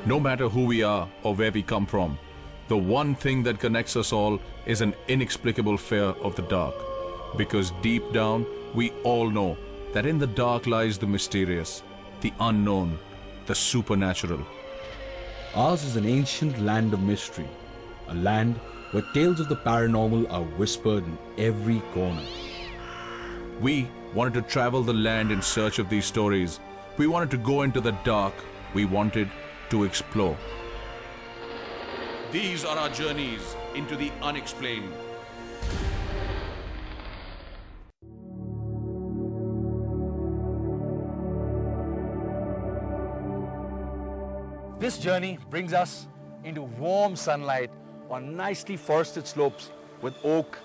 No matter who we are or where we come from, the one thing that connects us all is an inexplicable fear of the dark. Because deep down, we all know that in the dark lies the mysterious, the unknown, the supernatural. Ours is an ancient land of mystery, a land where tales of the paranormal are whispered in every corner. We wanted to travel the land in search of these stories. We wanted to go into the dark. We wanted to explore. These are our journeys into the unexplained. This journey brings us into warm sunlight on nicely forested slopes with oak,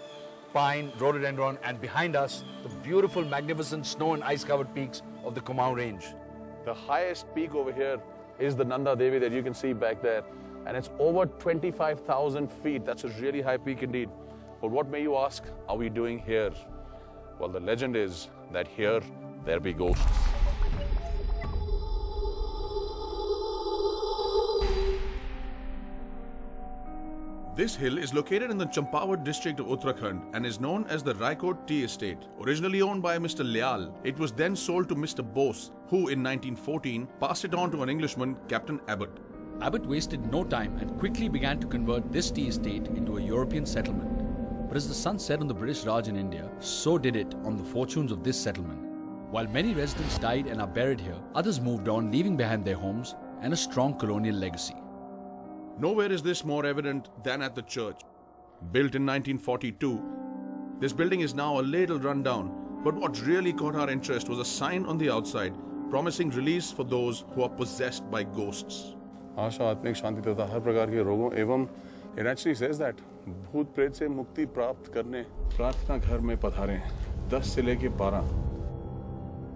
pine, rhododendron, and behind us, the beautiful, magnificent snow and ice-covered peaks of the Kumaon Range. The highest peak over here is the Nanda Devi that you can see back there. And it's over 25,000 feet. That's a really high peak indeed. But what may you ask, are we doing here? Well, the legend is that here, there be ghosts. This hill is located in the Champawat district of Uttarakhand and is known as the Raikot Tea Estate. Originally owned by Mr. Lyall, it was then sold to Mr. Bose, who in 1914 passed it on to an Englishman, Captain Abbott. Abbott wasted no time and quickly began to convert this tea estate into a European settlement. But as the sun set on the British Raj in India, so did it on the fortunes of this settlement. While many residents died and are buried here, others moved on, leaving behind their homes and a strong colonial legacy. Nowhere is this more evident than at the church. Built in 1942, this building is now a little run down, but what really caught our interest was a sign on the outside promising release for those who are possessed by ghosts. आशा आत्मिक शांति तथा हर प्रकार के रोगों एवं it actually says that भूत प्रेत से मुक्ति प्राप्त करने प्रार्थना घर में पधारें 10 से लेके 12.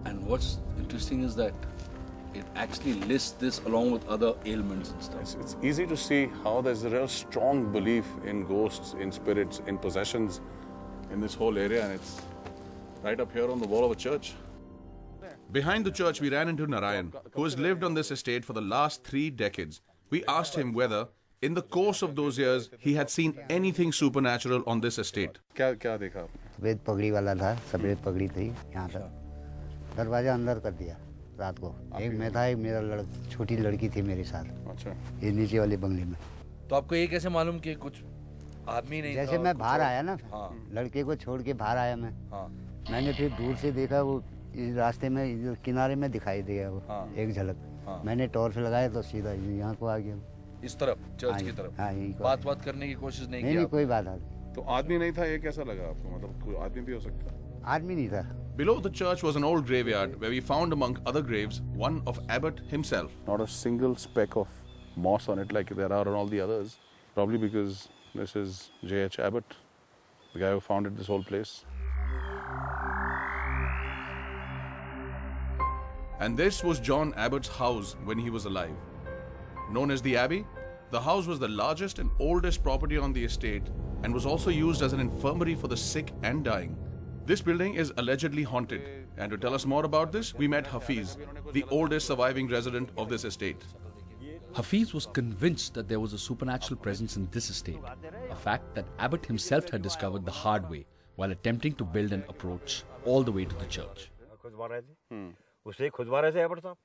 And what's interesting is that it actually lists this along with other ailments and stuff. It's easy to see how there's a real strong belief in ghosts, in spirits, in possessions in this whole area, and it's right up here on the wall of a church. Behind the church, we ran into Narayan, who has lived on this estate for the last 3 decades. We asked him whether, in the course of those years, he had seen anything supernatural on this estate. क्या देखा आपने? सफेद पगड़ी वाला था, सफेद पगड़ी थी यहाँ तक, दरवाजा अंदर कर दिया रात को. एक मैं था, एक मेरा छोटी लड़की थी मेरे साथ. अच्छा. ये नीचे वाले बंगले में. तो आपको ये कैसे मालूम कि कुछ आदमी नहीं था? जैसे मैं बाहर आया ना, लड़के को छोड़ के बाहर आया मैं. मैंने फिर दूर से देखा, वो इस रास्ते में किनारे में दिखाई दिया वो एक झलक. मैंने टॉर्च लगाया तो सीधा यहाँ को आ गया. इस तरफ, चर्च की तरफ. बात करने की कोशिश नहीं की? नहीं, कोई बात नहीं. तो आदमी नहीं था, ये कैसा लगा आपको? मतलब कोई आदमी भी हो सकता है? आदमी नहीं था. Below the church was an old graveyard where we found among other graves one of Abbott himself. Not a single speck of moss on it like there are on all the others. Probably because this is J.H. Abbott, the guy who founded this whole place. And this was John Abbott's house when he was alive. Known as the Abbey, the house was the largest and oldest property on the estate and was also used as an infirmary for the sick and dying. This building is allegedly haunted, and to tell us more about this, we met Hafiz, the oldest surviving resident of this estate. Hafiz was convinced that there was a supernatural presence in this estate, a fact that Abbott himself had discovered the hard way while attempting to build an approach all the way to the church. उसे खुदवा रहे थे Abbott साहब,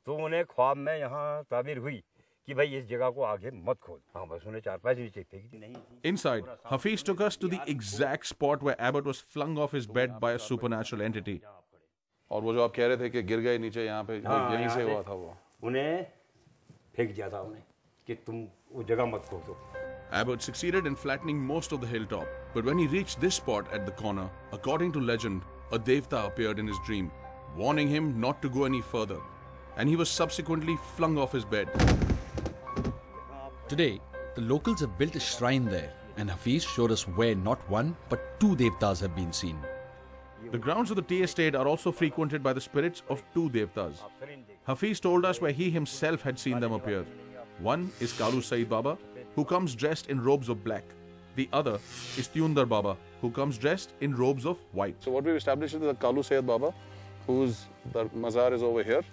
तो उन्हें ख्वाब में यहाँ ताबीर हुई कि भाई इस जगह को आगे मत खोद. हाँ, बस उन्हें 4-5 नीचे फेंक दी. Inside, Hafiz took us to the exact spot where Abbott was flung off his bed by a supernatural entity. और वो जो आप कह रहे थे कि गिर गए नीचे यहाँ पे, यहीं से हुआ था वो. उन्हें फेंक दिया था उन्हें कि तुम वो जगह मत खोदो. Abbott succeeded in flattening most of the hilltop, but when he reached this spot at the corner, according to legend, a devta appeared in his dream, warning him not to go any further, and he was subsequently flung off his bed. Today, the locals have built a shrine there, and Hafiz showed us where not one but 2 devtas have been seen. The grounds of the tea estate are also frequented by the spirits of 2 devtas. Hafiz told us where he himself had seen them appear. One is Kalu Said Baba, who comes dressed in robes of black. The other is Tyundar Baba, who comes dressed in robes of white. So what we've established is the Kalu Said Baba, whose the mazar is over here.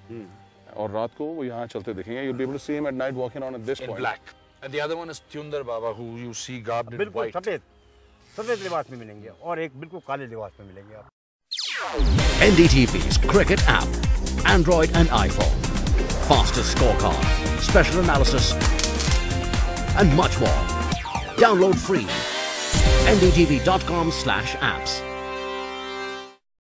और रात को वो यहाँ चलते दिखेंगे. You'll be able to see him at night walking around at this point. In black. And the other one is Tyundar Baba, who you see garbed in बिल्कुल white. सफेद लिबास में मिलेंगे और एक बिल्कुल काले लिबास में मिलेंगे आप. NDTV's cricket app, Android and iPhone, fastest scorecard, special analysis, and much more. Download free. ndtv.com/apps.